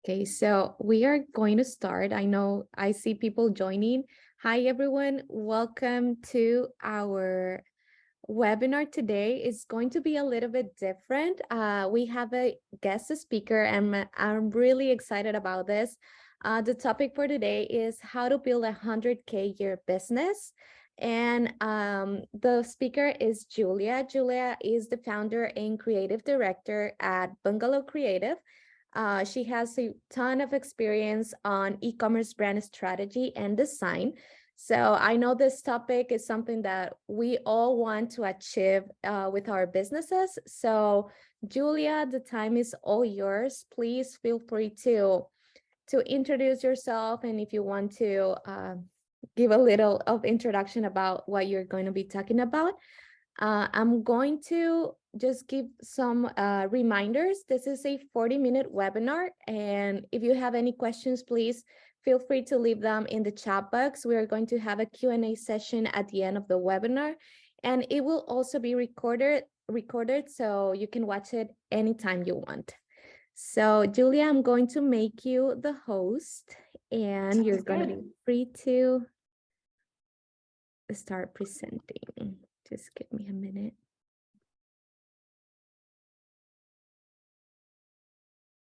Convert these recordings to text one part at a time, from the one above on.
Okay, so we are going to start. I know I see people joining. Hi, everyone. Welcome to our webinar today. It's going to be a little bit different. We have a guest speaker, and I'm really excited about this. The topic for today is how to build a 100K year business. And the speaker is Julia. Julia is the founder and creative director at Bungalow Creative. She has a ton of experience on e-commerce brand strategy and design. So I know this topic is something that we all want to achieve with our businesses. So Julia, the time is all yours. Please feel free to introduce yourself, and if you want to give a little of introduction about what you're going to be talking about. I'm going to just give some reminders. This is a 40-minute webinar, and if you have any questions, please feel free to leave them in the chat box. We are going to have a Q&A session at the end of the webinar, and it will also be recorded so you can watch it anytime you want. So Julia, I'm going to make you the host, and you're going to be free to start presenting. Just give me a minute.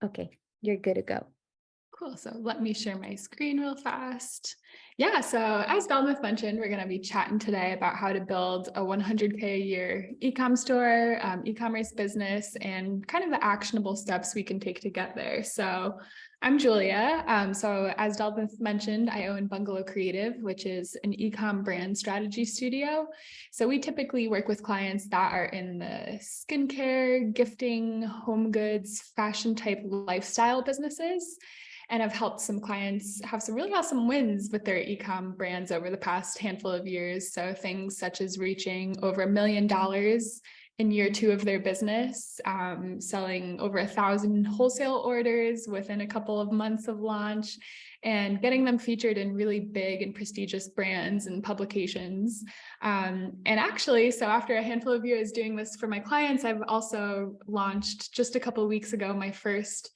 Okay, you're good to go. Cool. So let me share my screen real fast. Yeah, so as Belmith mentioned, we're going to be chatting today about how to build a 100K a year e-com store, e-commerce business, and kind of the actionable steps we can take to get there. So I'm Julia. So as Belmith mentioned, I own Bungalow Creative, which is an e-com brand strategy studio. So we typically work with clients that are in the skincare, gifting, home goods, fashion type lifestyle businesses. And I've helped some clients have some really awesome wins with their e-com brands over the past handful of years. So things such as reaching over $1 million in year 2 of their business, selling over 1,000 wholesale orders within a couple of months of launch, and getting them featured in really big and prestigious brands and publications. And actually, so after a handful of years doing this for my clients, I've also launched just a couple of weeks ago my first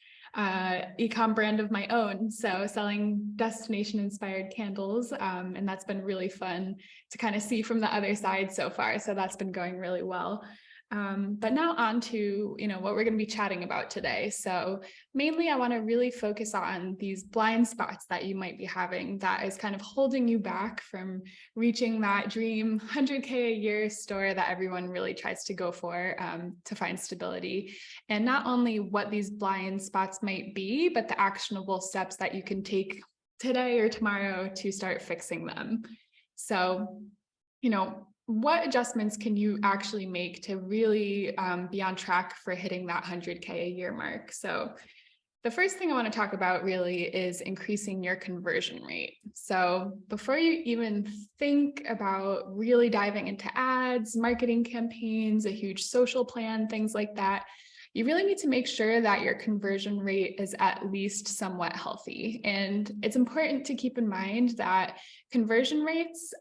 e-com brand of my own, so selling destination inspired candles, and that's been really fun to kind of see from the other side so far. So that's been going really well. But now on to, what we're going to be chatting about today. So mainly I want to really focus on these blind spots that you might be having that is kind of holding you back from reaching that dream 100K a year store that everyone really tries to go for, to find stability. And not only what these blind spots might be, but the actionable steps that you can take today or tomorrow to start fixing them. So, what adjustments can you actually make to really be on track for hitting that 100K a year mark? So the first thing I want to talk about really is increasing your conversion rate. So before you even think about really diving into ads, marketing campaigns, a huge social plan, things like that, you really need to make sure that your conversion rate is at least somewhat healthy. And it's important to keep in mind that conversion rates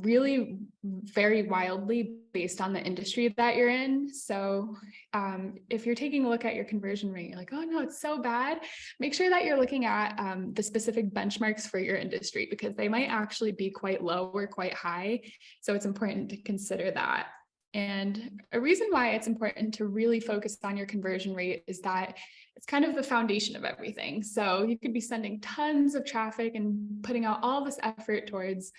really vary wildly based on the industry that you're in. So if you're taking a look at your conversion rate, you're like, oh no, it's so bad, make sure that you're looking at the specific benchmarks for your industry, because they might actually be quite low or quite high. So it's important to consider that. And a reason why it's important to really focus on your conversion rate is that it's kind of the foundation of everything. So you could be sending tons of traffic and putting out all this effort towards,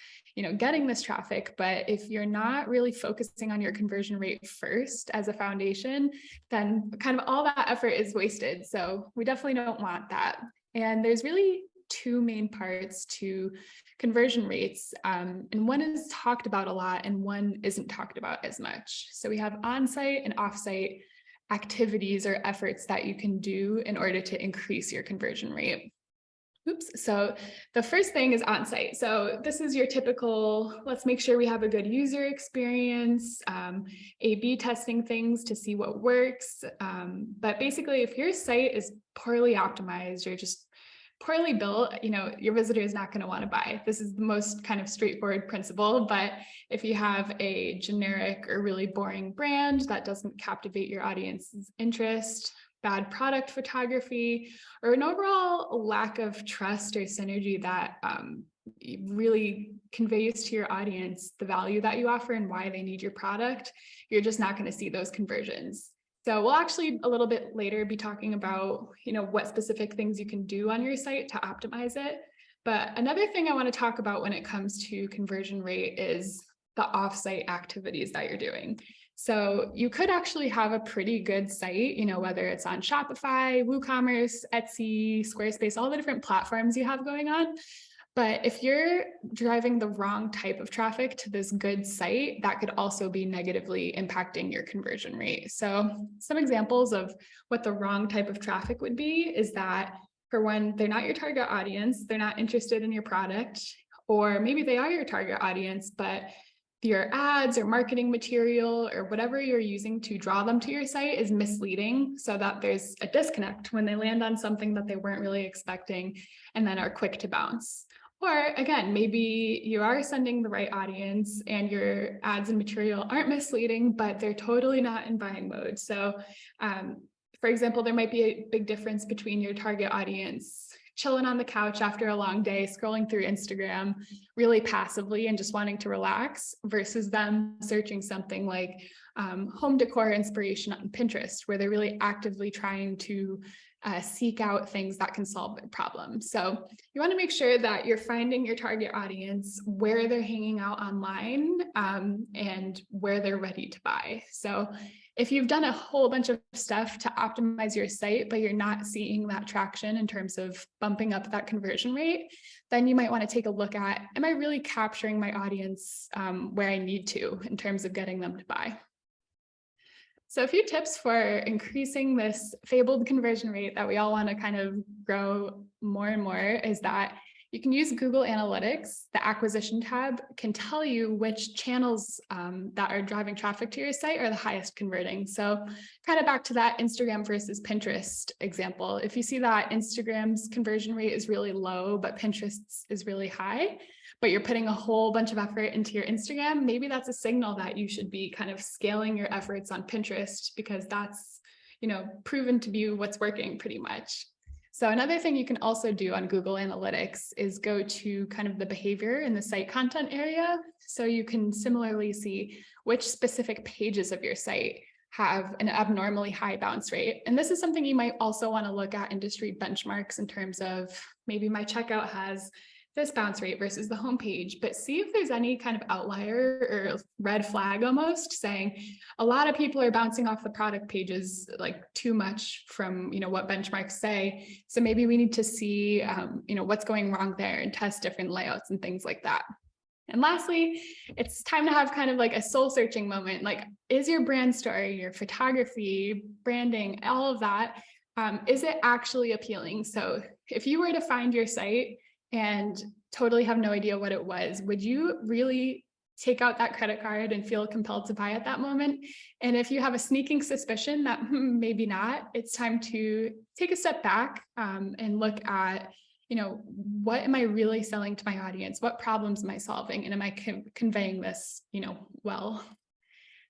getting this traffic. But if you're not really focusing on your conversion rate first as a foundation, then kind of all that effort is wasted. So we definitely don't want that. And there's really 2 main parts to conversion rates, and one is talked about a lot and one isn't talked about as much. So we have on-site and off-site activities or efforts that you can do in order to increase your conversion rate. So the first thing is on-site. So this is your typical, let's make sure we have a good user experience, A/B testing things to see what works. But basically, if your site is poorly optimized or just poorly built, your visitor is not going to want to buy. This is the most kind of straightforward principle. But if you have a generic or really boring brand that doesn't captivate your audience's interest, bad product photography, or an overall lack of trust or synergy that really conveys to your audience the value that you offer and why they need your product, you're just not going to see those conversions. So we'll actually a little bit later be talking about, what specific things you can do on your site to optimize it. But another thing I want to talk about when it comes to conversion rate is the offsite activities that you're doing. So you could actually have a pretty good site, whether it's on Shopify, WooCommerce, Etsy, Squarespace, all the different platforms you have going on. But if you're driving the wrong type of traffic to this good site, that could also be negatively impacting your conversion rate. So some examples of what the wrong type of traffic would be is that, for one, they're not your target audience, they're not interested in your product, or maybe they are your target audience, but your ads or marketing material or whatever you're using to draw them to your site is misleading, so that there's a disconnect when they land on something that they weren't really expecting and then are quick to bounce. Or again, maybe you are sending the right audience and your ads and material aren't misleading, but they're totally not in buying mode. So for example, there might be a big difference between your target audience chilling on the couch after a long day, scrolling through Instagram really passively and just wanting to relax, versus them searching something like home decor inspiration on Pinterest, where they're really actively trying to seek out things that can solve their problem. So you want to make sure that you're finding your target audience where they're hanging out online and where they're ready to buy. So if you've done a whole bunch of stuff to optimize your site, but you're not seeing that traction in terms of bumping up that conversion rate, then you might want to take a look at, am I really capturing my audience where I need to in terms of getting them to buy? So a few tips for increasing this fabled conversion rate that we all want to kind of grow more and more is that you can use Google Analytics. The acquisition tab can tell you which channels that are driving traffic to your site are the highest converting. So kind of back to that Instagram versus Pinterest example. If you see that Instagram's conversion rate is really low, but Pinterest's is really high, but you're putting a whole bunch of effort into your Instagram, maybe that's a signal that you should be kind of scaling your efforts on Pinterest, because that's, proven to be what's working pretty much. So another thing you can also do on Google Analytics is go to kind of the behavior in the site content area. So you can similarly see which specific pages of your site have an abnormally high bounce rate. And this is something you might also want to look at industry benchmarks in terms of, maybe my checkout has this bounce rate versus the homepage, but see if there's any kind of outlier or red flag almost saying a lot of people are bouncing off the product pages like too much from, what benchmarks say. So maybe we need to see, what's going wrong there and test different layouts and things like that. And lastly, it's time to have kind of like a soul searching moment. Like, is your brand story, your photography, branding, all of that, is it actually appealing? So if you were to find your site and totally have no idea what it was, would you really take out that credit card and feel compelled to buy at that moment? And if you have a sneaking suspicion that maybe not, it's time to take a step back and look at, what am I really selling to my audience? What problems am I solving? And am I conveying this, well?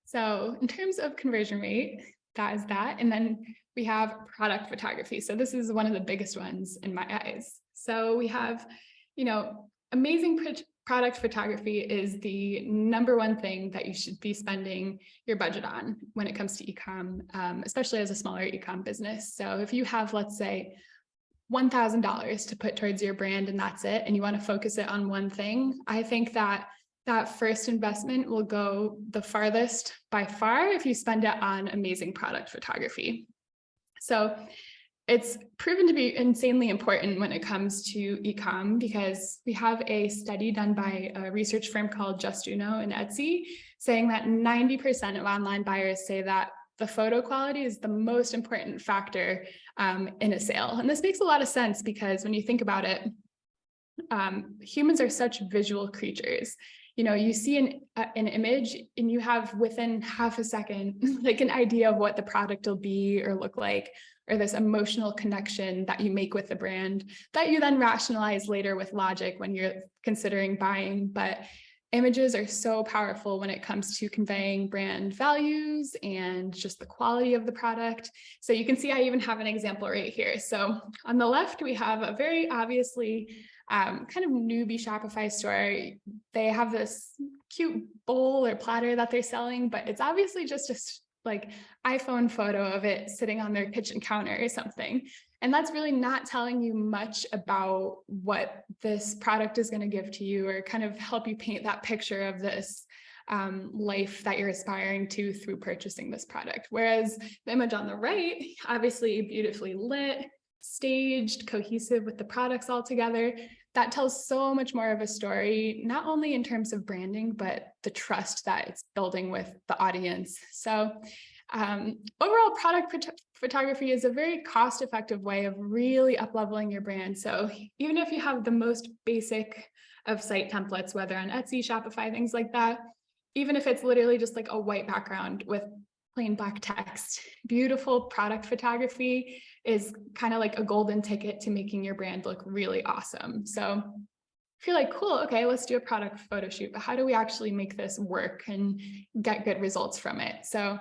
So in terms of conversion rate, that is that. And then we have product photography. So this is one of the biggest ones in my eyes. So we have, amazing product photography is the number one thing that you should be spending your budget on when it comes to e-com, especially as a smaller e-com business. So if you have, let's say, $1,000 to put towards your brand and that's it, and you want to focus it on one thing, I think that first investment will go the farthest by far if you spend it on amazing product photography. So it's proven to be insanely important when it comes to e-com, because we have a study done by a research firm called Just Uno and Etsy saying that 90% of online buyers say that the photo quality is the most important factor in a sale. And this makes a lot of sense, because when you think about it, humans are such visual creatures. You see an image and you have within half a second, like an idea of what the product will be or look like, or this emotional connection that you make with the brand that you then rationalize later with logic when you're considering buying. But Images are so powerful when it comes to conveying brand values and just the quality of the product. So you can see I even have an example right here. So on the left, we have a very obviously kind of newbie Shopify store. They have this cute bowl or platter that they're selling, but it's obviously just a like iPhone photo of it sitting on their kitchen counter or something. And that's really not telling you much about what this product is going to give to you or kind of help you paint that picture of this life that you're aspiring to through purchasing this product. Whereas the image on the right, obviously beautifully lit, staged, cohesive with the products all together, that tells so much more of a story, not only in terms of branding, but the trust that it's building with the audience. So overall, product photography is a very cost-effective way of really up-leveling your brand. So even if you have the most basic of site templates, whether on Etsy, Shopify, things like that, even if it's literally just like a white background with plain black text, beautiful product photography is kind of like a golden ticket to making your brand look really awesome. So if you're like, cool, okay, let's do a product photo shoot, but how do we actually make this work and get good results from it? So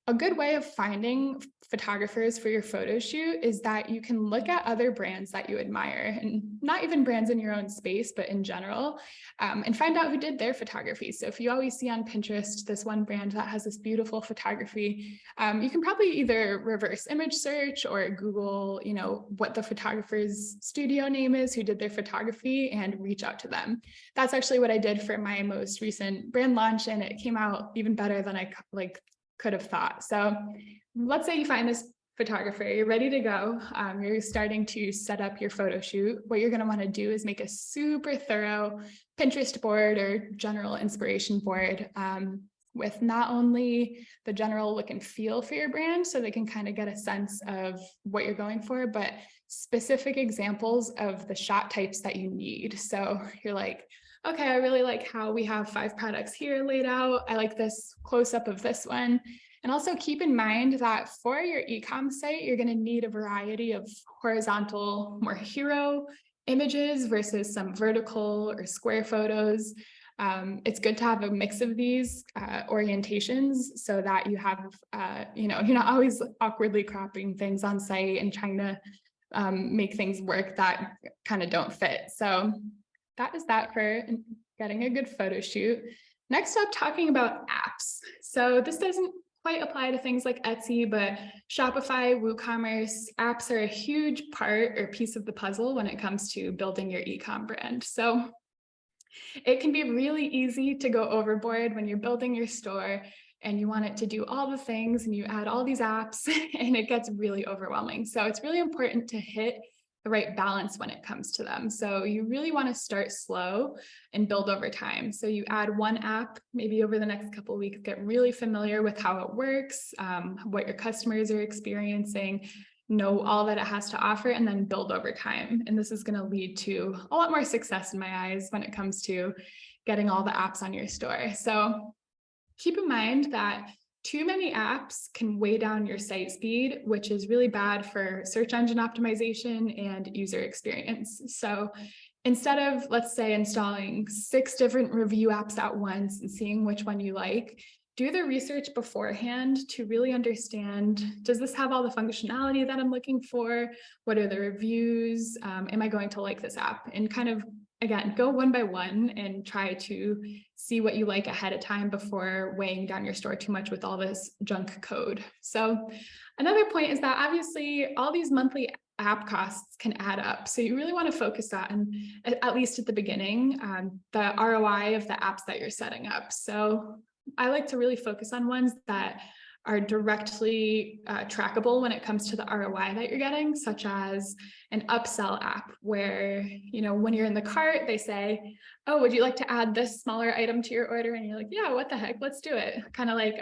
a good way of finding photographers for your photo shoot is that you can look at other brands that you admire, and not even brands in your own space, but in general, and find out who did their photography. So if you always see on Pinterest this one brand that has this beautiful photography, you can probably either reverse image search or Google, what the photographer's studio name is, who did their photography, and reach out to them. That's actually what I did for my most recent brand launch, and it came out even better than I could have thought. So let's say you find this photographer, you're ready to go. You're starting to set up your photo shoot. What you're going to want to do is make a super thorough Pinterest board or general inspiration board with not only the general look and feel for your brand, so they can kind of get a sense of what you're going for, but specific examples of the shot types that you need. So you're like, okay, I really like how we have 5 products here laid out. I like this close-up of this one. And also keep in mind that for your e-com site, you're going to need a variety of horizontal, more hero images versus some vertical or square photos. It's good to have a mix of these orientations so that you have, you're not always awkwardly cropping things on site and trying to make things work that kind of don't fit. So that is that for getting a good photo shoot. Next up, talking about apps. So this doesn't quite apply to things like Etsy, but Shopify, WooCommerce, apps are a huge part or piece of the puzzle when it comes to building your e-com brand. So it can be really easy to go overboard when you're building your store and you want it to do all the things and you add all these apps and it gets really overwhelming. So it's really important to hit the right balance when it comes to them. So you really want to start slow and build over time. So you add one app, maybe over the next couple of weeks, get really familiar with how it works, what your customers are experiencing, know all that it has to offer, and then build over time. And this is going to lead to a lot more success in my eyes when it comes to getting all the apps on your store. So keep in mind that too many apps can weigh down your site speed, which is really bad for search engine optimization and user experience. So instead of, let's say, installing 6 different review apps at once and seeing which one you like, do the research beforehand to really understand, does this have all the functionality that I'm looking for? What are the reviews? Am I going to like this app? And kind of, again, go one by one and try to see what you like ahead of time before weighing down your store too much with all this junk code. So another point is that obviously all these monthly app costs can add up. So you really want to focus on, at least at the beginning, the ROI of the apps that you're setting up. So I like to really focus on ones that are directly trackable when it comes to the ROI that you're getting, such as an upsell app where, when you're in the cart, they say, oh, would you like to add this smaller item to your order? And you're like, yeah, what the heck, let's do it. Kind of like,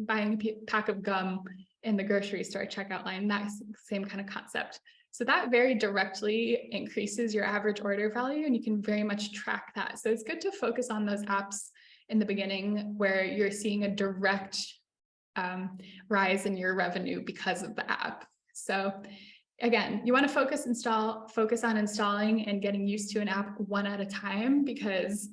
buying a pack of gum in the grocery store checkout line, that same kind of concept. So that very directly increases your average order value, and you can very much track that. So it's good to focus on those apps in the beginning where you're seeing a direct rise in your revenue because of the app. So again, you want to focus on installing and getting used to an app one at a time, because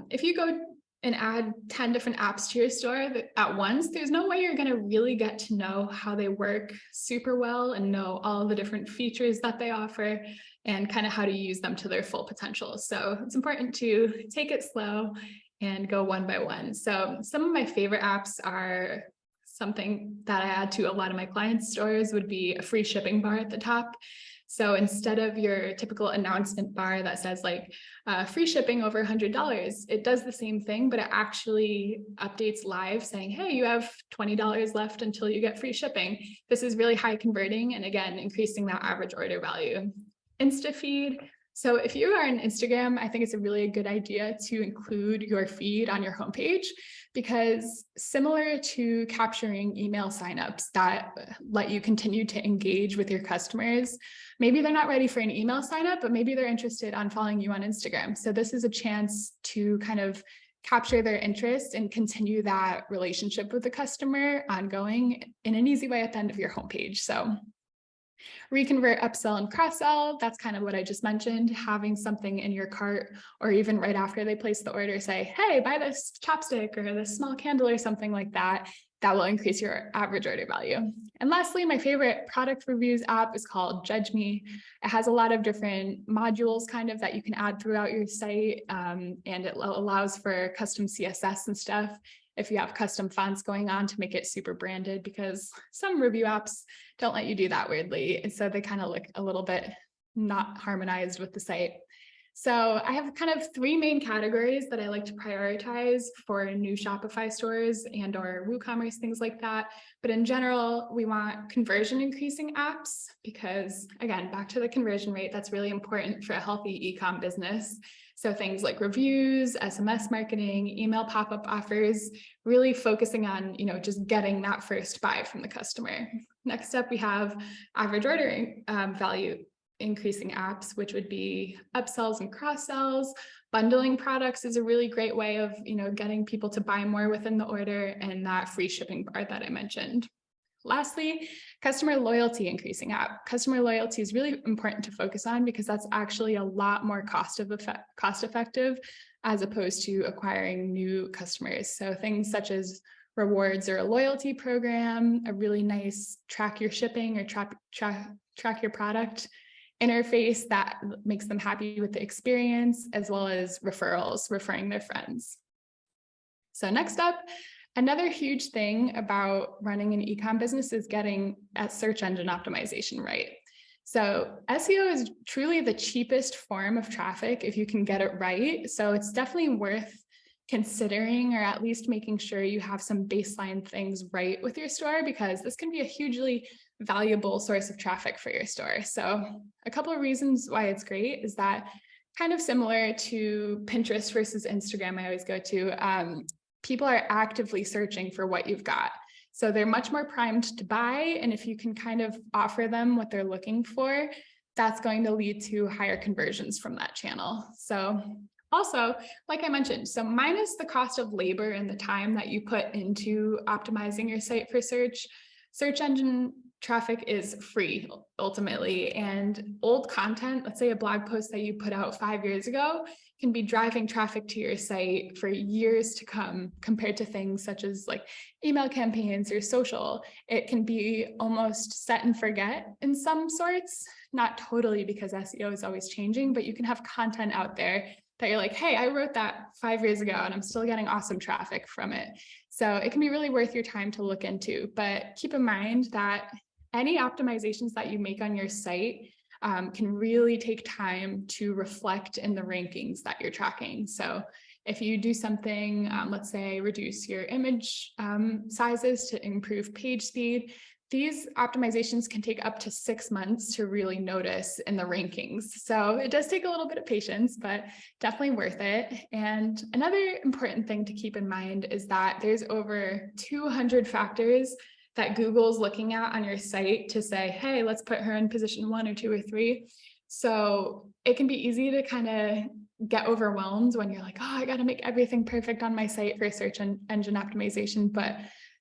If you go and add 10 different apps to your store at once, there's no way you're going to really get to know how they work super well and know all the different features that they offer and kind of how to use them to their full potential. So it's important to take it slow and go one by one. So some of my favorite apps are something that I add to a lot of my clients' stores would be a free shipping bar at the top. So instead of your typical announcement bar that says like free shipping over $100, it does the same thing, but it actually updates live saying, hey, you have $20 left until you get free shipping. This is really high converting. And again, increasing that average order value. InstaFeed. So if you are on Instagram, I think it's a really good idea to include your feed on your homepage, because similar to capturing email signups that let you continue to engage with your customers, maybe they're not ready for an email sign up, but maybe they're interested on following you on Instagram. So this is a chance to kind of capture their interest and continue that relationship with the customer ongoing in an easy way at the end of your homepage. So reconvert, upsell, and cross-sell, that's kind of what I just mentioned, having something in your cart or even right after they place the order, say, hey, buy this chopstick or this small candle or something like that. That will increase your average order value. And lastly, my favorite product reviews app is called Judge Me. It has a lot of different modules kind of that you can add throughout your site, and it allows for custom CSS and stuff if you have custom fonts going on to make it super branded, because some review apps don't let you do that weirdly. And so they kind of look a little bit not harmonized with the site. So I have kind of three main categories that I like to prioritize for new Shopify stores and or WooCommerce, things like that. But in general, we want conversion increasing apps because, again, back to the conversion rate, that's really important for a healthy e-com business. So things like reviews, SMS marketing, email pop-up offers, really focusing on, just getting that first buy from the customer. Next up, we have average ordering value increasing apps, which would be upsells and cross sells. Bundling products is a really great way of, getting people to buy more within the order, and that free shipping bar that I mentioned. Lastly, customer loyalty increasing app. Customer loyalty is really important to focus on because that's actually a lot more cost effective as opposed to acquiring new customers. So things such as rewards or a loyalty program, a really nice track your shipping or track your product interface that makes them happy with the experience, as well as referrals, referring their friends. So next up, another huge thing about running an e-com business is getting at search engine optimization right. So SEO is truly the cheapest form of traffic if you can get it right. So it's definitely worth considering, or at least making sure you have some baseline things right with your store, because this can be a hugely valuable source of traffic for your store. So a couple of reasons why it's great is that, kind of similar to Pinterest versus Instagram, I always go to, people are actively searching for what you've got. So they're much more primed to buy. And if you can kind of offer them what they're looking for, that's going to lead to higher conversions from that channel. So also, like I mentioned, so minus the cost of labor and the time that you put into optimizing your site for search engine traffic is free ultimately. And old content, let's say a blog post that you put out 5 years ago, can be driving traffic to your site for years to come, compared to things such as like email campaigns or social. It can be almost set and forget in some sorts, not totally, because SEO is always changing, but you can have content out there that you're like, hey, I wrote that 5 years ago and I'm still getting awesome traffic from it. So it can be really worth your time to look into. But keep in mind that any optimizations that you make on your site can really take time to reflect in the rankings that you're tracking. So if you do something, let's say reduce your image sizes to improve page speed, these optimizations can take up to 6 months to really notice in the rankings. So it does take a little bit of patience, but definitely worth it. And another important thing to keep in mind is that there's over 200 factors that Google's looking at on your site to say, hey, let's put her in position 1 or 2 or 3. So it can be easy to kind of get overwhelmed when you're like, oh, I got to make everything perfect on my site for search engine optimization, but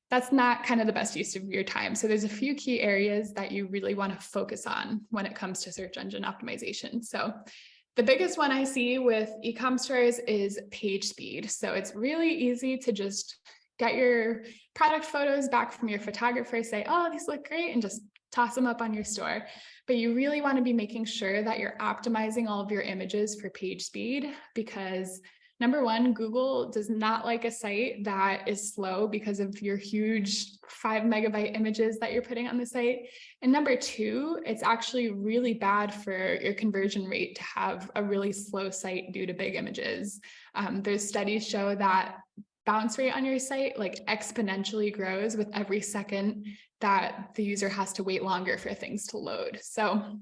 that's not kind of the best use of your time. So there's a few key areas that you really want to focus on when it comes to search engine optimization. So The biggest one I see with e-com stores is page speed. So it's really easy to just get your product photos back from your photographer, say, oh, these look great, and just toss them up on your store. But you really want to be making sure that you're optimizing all of your images for page speed, because number one, Google does not like a site that is slow because of your huge 5 MB images that you're putting on the site. And number two, it's actually really bad for your conversion rate to have a really slow site due to big images. There's studies show that bounce rate on your site like exponentially grows with every second that the user has to wait longer for things to load. So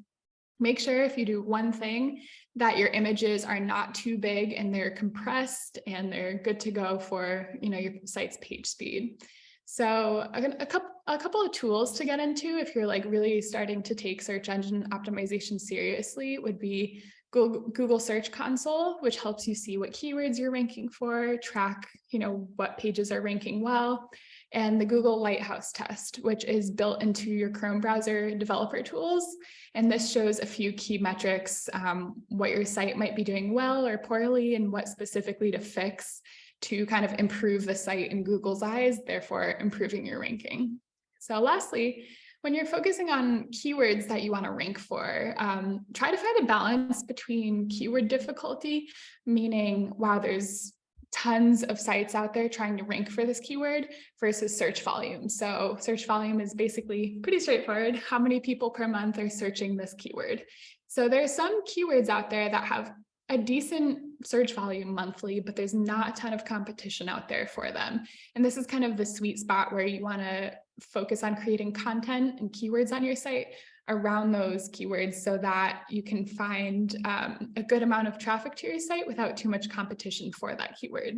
make sure if you do one thing that your images are not too big and they're compressed and they're good to go for, your site's page speed. So a couple of tools to get into if you're like really starting to take search engine optimization seriously would be Google Search Console, which helps you see what keywords you're ranking for, track, what pages are ranking well, and the Google Lighthouse test, which is built into your Chrome browser developer tools. And this shows a few key metrics, what your site might be doing well or poorly, and what specifically to fix to kind of improve the site in Google's eyes, therefore improving your ranking. So lastly, when you're focusing on keywords that you want to rank for, try to find a balance between keyword difficulty, meaning, wow, there's tons of sites out there trying to rank for this keyword, versus search volume. So search volume is basically pretty straightforward. How many people per month are searching this keyword? So there's some keywords out there that have a decent search volume monthly, but there's not a ton of competition out there for them. And this is kind of the sweet spot where you want to focus on creating content and keywords on your site around those keywords so that you can find a good amount of traffic to your site without too much competition for that keyword.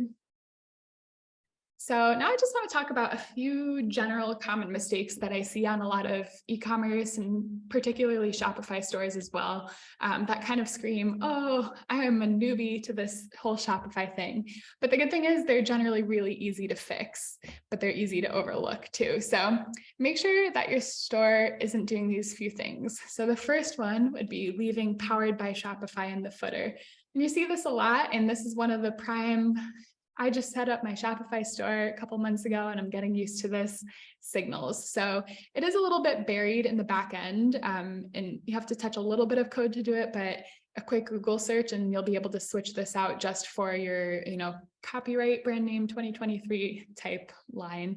So now I just want to talk about a few general common mistakes that I see on a lot of e-commerce and particularly Shopify stores as well, that kind of scream, oh, I am a newbie to this whole Shopify thing. But the good thing is they're generally really easy to fix, but they're easy to overlook too. So make sure that your store isn't doing these few things. So the first one would be leaving Powered by Shopify in the footer. And you see this a lot, and this is one of the prime I just set up my Shopify store a couple months ago and I'm getting used to this signals. So it is a little bit buried in the back end, and you have to touch a little bit of code to do it, but a quick Google search and you'll be able to switch this out just for your, copyright brand name 2023 type line.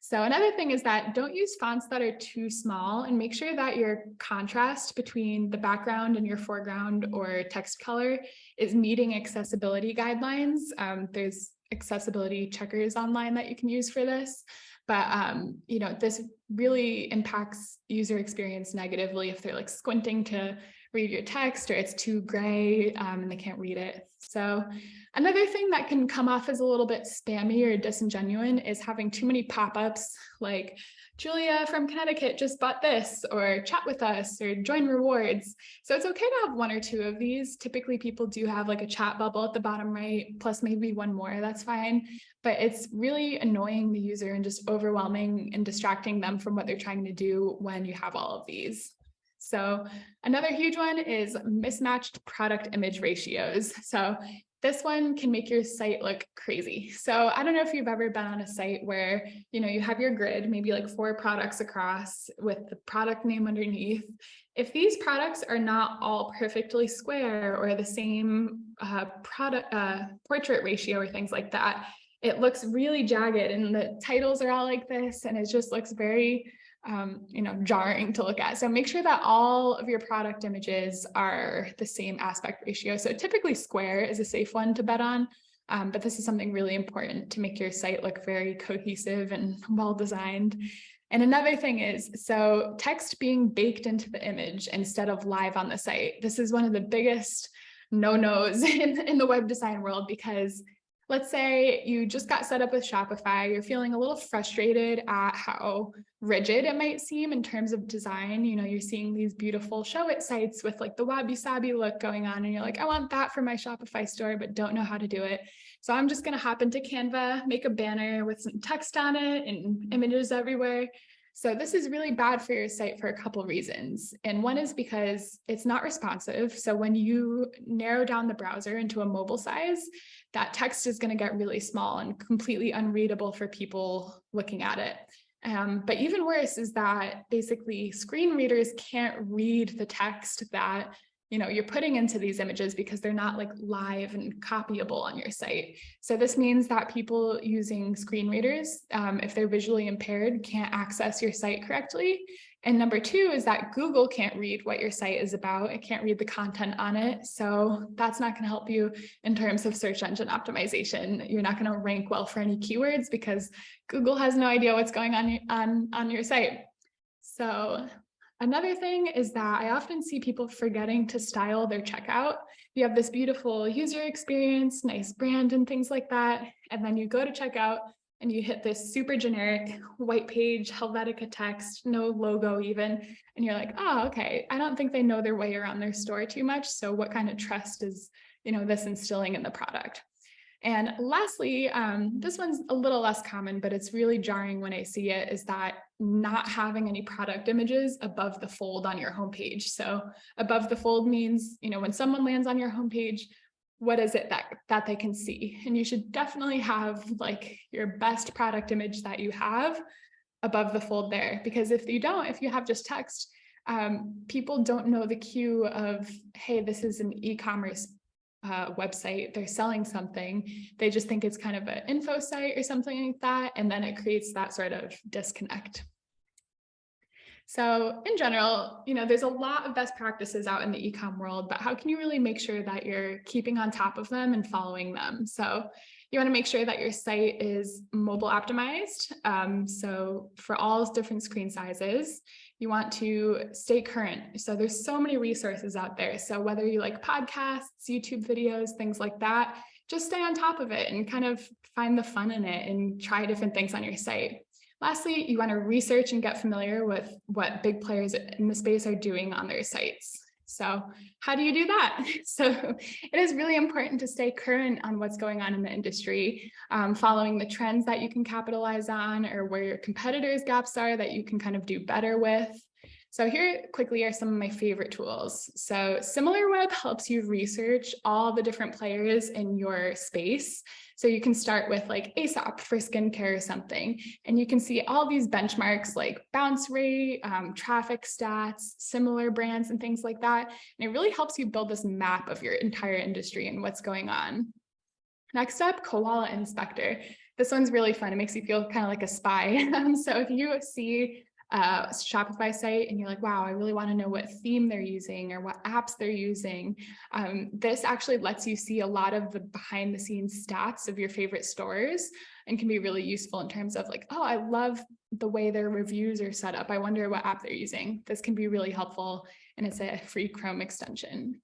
So another thing is that don't use fonts that are too small, and make sure that your contrast between the background and your foreground or text color is meeting accessibility guidelines. There's accessibility checkers online that you can use for this. But, this really impacts user experience negatively if they're like squinting to read your text, or it's too gray and they can't read it. So another thing that can come off as a little bit spammy or disingenuous is having too many pop-ups like Julia from Connecticut just bought this, or chat with us, or join rewards. So it's okay to have one or two of these. Typically people do have like a chat bubble at the bottom right, plus maybe one more, that's fine. But it's really annoying the user and just overwhelming and distracting them from what they're trying to do when you have all of these. So another huge one is mismatched product image ratios. So this one can make your site look crazy. So I don't know if you've ever been on a site where, you have your grid, maybe like 4 products across with the product name underneath. If these products are not all perfectly square or the same portrait ratio or things like that, it looks really jagged and the titles are all like this, and it just looks very jarring to look at. So make sure that all of your product images are the same aspect ratio. So typically square is a safe one to bet on, but this is something really important to make your site look very cohesive and well designed. And another thing is, so text being baked into the image instead of live on the site. This is one of the biggest no-nos in the web design world, because let's say you just got set up with Shopify, you're feeling a little frustrated at how rigid it might seem in terms of design. You're seeing these beautiful show it sites with like the wabi-sabi look going on, and you're like, I want that for my Shopify store, but don't know how to do it. So I'm just going to hop into Canva, make a banner with some text on it and images everywhere. So this is really bad for your site for a couple of reasons. And one is because it's not responsive. So when you narrow down the browser into a mobile size, that text is going to get really small and completely unreadable for people looking at it. But even worse is that basically screen readers can't read the text that you're putting into these images because they're not like live and copyable on your site. So this means that people using screen readers, if they're visually impaired, can't access your site correctly. And number two is that Google can't read what your site is about. It can't read the content on it. So that's not going to help you in terms of search engine optimization. You're not going to rank well for any keywords because Google has no idea what's going on your site. So another thing is that I often see people forgetting to style their checkout. You have this beautiful user experience, nice brand and things like that. And then you go to checkout and you hit this super generic white page, Helvetica text, no logo even. And you're like, oh, okay, I don't think they know their way around their store too much. So what kind of trust is, this instilling in the product? And lastly, this one's a little less common, but it's really jarring when I see it, is that not having any product images above the fold on your homepage. So above the fold means, when someone lands on your homepage, what is it that they can see? And you should definitely have like your best product image that you have above the fold there, because if you have just text, people don't know the cue of, hey, this is an e-commerce website, they're selling something. They just think it's kind of an info site or something like that. And then it creates that sort of disconnect. So in general, there's a lot of best practices out in the e-com world, but how can you really make sure that you're keeping on top of them and following them? So you want to make sure that your site is mobile optimized. So for all different screen sizes, you want to stay current. So there's so many resources out there. So whether you like podcasts, YouTube videos, things like that, just stay on top of it and kind of find the fun in it and try different things on your site. Lastly, you want to research and get familiar with what big players in the space are doing on their sites. So how do you do that? So it is really important to stay current on what's going on in the industry, following the trends that you can capitalize on, or where your competitors' gaps are that you can kind of do better with. So here quickly are some of my favorite tools. So SimilarWeb helps you research all the different players in your space. So you can start with like Aesop for skincare or something, and you can see all these benchmarks like bounce rate, traffic stats, similar brands and things like that. And it really helps you build this map of your entire industry and what's going on. Next up, Koala Inspector. This one's really fun. It makes you feel kind of like a spy. So if you see a Shopify site and you're like, wow, I really want to know what theme they're using or what apps they're using, this actually lets you see a lot of the behind the scenes stats of your favorite stores and can be really useful in terms of like, oh, I love the way their reviews are set up. I wonder what app they're using. This can be really helpful, and it's a free Chrome extension.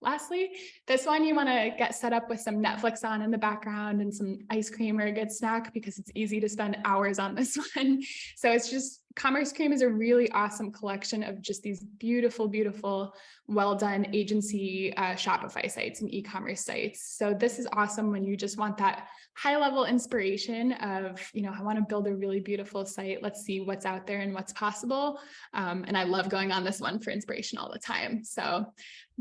Lastly, this one you want to get set up with some Netflix on in the background and some ice cream or a good snack, because it's easy to spend hours on this one. So it's just, Commerce Cream is a really awesome collection of just these beautiful, beautiful, well-done agency Shopify sites and e-commerce sites. So this is awesome when you just want that high-level inspiration of, I want to build a really beautiful site. Let's see what's out there and what's possible. And I love going on this one for inspiration all the time. So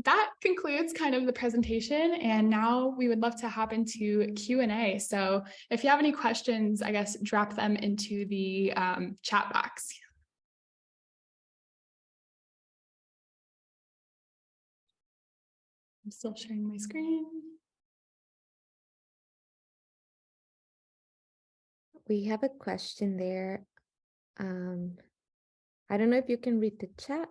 that concludes kind of the presentation. And now we would love to hop into Q&A. So if you have any questions, I guess, drop them into the chat box. I'm still sharing my screen. We have a question there. I don't know if you can read the chat.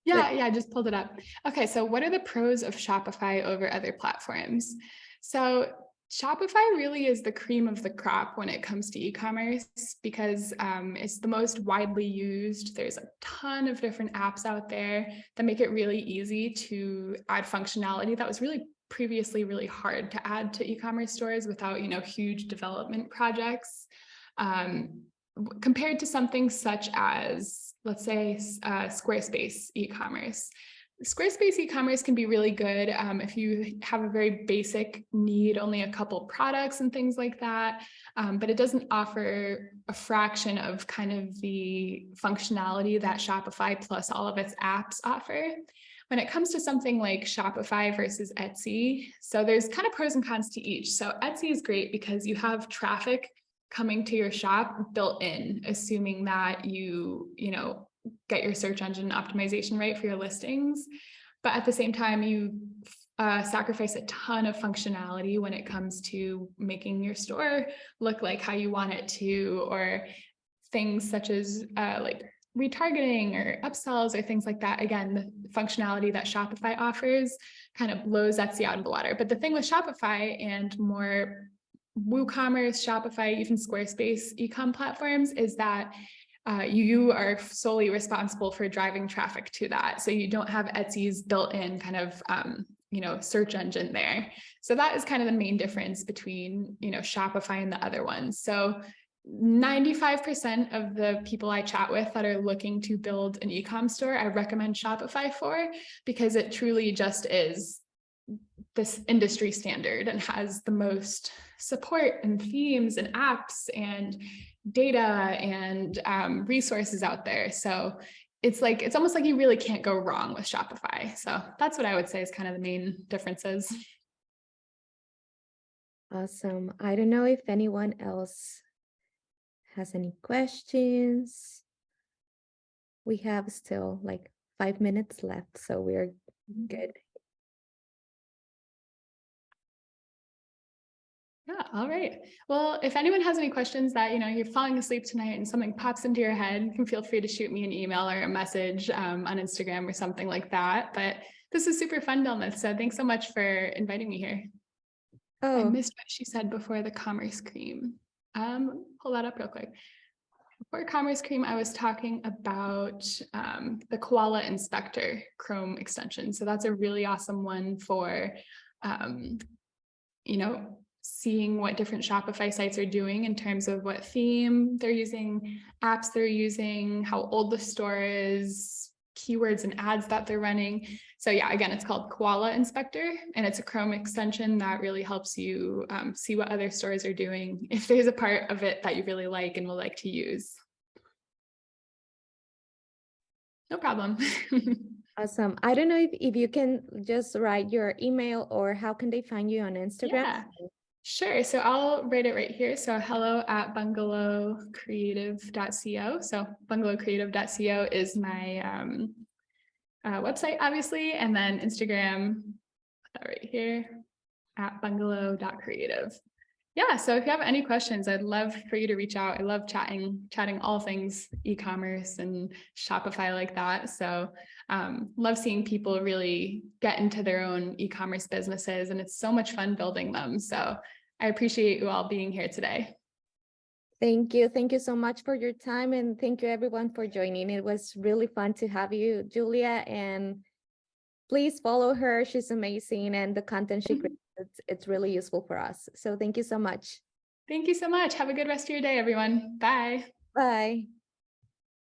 Yeah, I just pulled it up. Okay, so what are the pros of Shopify over other platforms? So Shopify really is the cream of the crop when it comes to e-commerce, because it's the most widely used. There's a ton of different apps out there that make it really easy to add functionality that was really previously really hard to add to e-commerce stores without, huge development projects. Compared to something such as, let's say, Squarespace e-commerce. Squarespace e-commerce can be really good if you have a very basic need, only a couple products and things like that. But it doesn't offer a fraction of kind of the functionality that Shopify plus all of its apps offer. When it comes to something like Shopify versus Etsy, so there's kind of pros and cons to each. So Etsy is great because you have traffic coming to your shop built in, assuming that you get your search engine optimization right for your listings. But at the same time, you sacrifice a ton of functionality when it comes to making your store look like how you want it to, or things such as like retargeting or upsells or things like that. Again, the functionality that Shopify offers kind of blows Etsy out of the water. But the thing with Shopify and more WooCommerce, Shopify, even Squarespace e-com platforms is that you are solely responsible for driving traffic to that. So you don't have Etsy's built-in kind of search engine there. So that is kind of the main difference between Shopify and the other ones. So 95% of the people I chat with that are looking to build an e-com store, I recommend Shopify for, because it truly just is this industry standard and has the most support and themes and apps and data and resources out there. So it's almost like you really can't go wrong with Shopify. So that's what I would say is kind of the main differences. Awesome. I don't know if anyone else has any questions. We have still like 5 minutes left, so we're good. Yeah, all right. Well, if anyone has any questions that, you're falling asleep tonight and something pops into your head, you can feel free to shoot me an email or a message on Instagram or something like that. But this is super fun, Delma. So thanks so much for inviting me here. I missed what she said before the Commerce Cream. Pull that up real quick. Before Commerce Cream, I was talking about the Koala Inspector Chrome extension. So that's a really awesome one for, seeing what different Shopify sites are doing in terms of what theme they're using, apps they're using, how old the store is, keywords and ads that they're running. So yeah, again, it's called Koala Inspector, and it's a Chrome extension that really helps you see what other stores are doing if there's a part of it that you really like and will like to use. No problem. Awesome. I don't know if you can just write your email, or how can they find you on Instagram? Yeah. Sure. So I'll write it right here. So hello@bungalowcreative.co. So bungalowcreative.co is my website, obviously. And then Instagram, that right here, @bungalow.creative. Yeah. So if you have any questions, I'd love for you to reach out. I love chatting all things e-commerce and Shopify like that. So love seeing people really get into their own e-commerce businesses, and it's so much fun building them. So I appreciate you all being here today. Thank you. Thank you so much for your time, and thank you everyone for joining. It was really fun to have you, Julia, and please follow her. She's amazing, and the content she creates, it's really useful for us. So thank you so much. Thank you so much. Have a good rest of your day, everyone. Bye. Bye.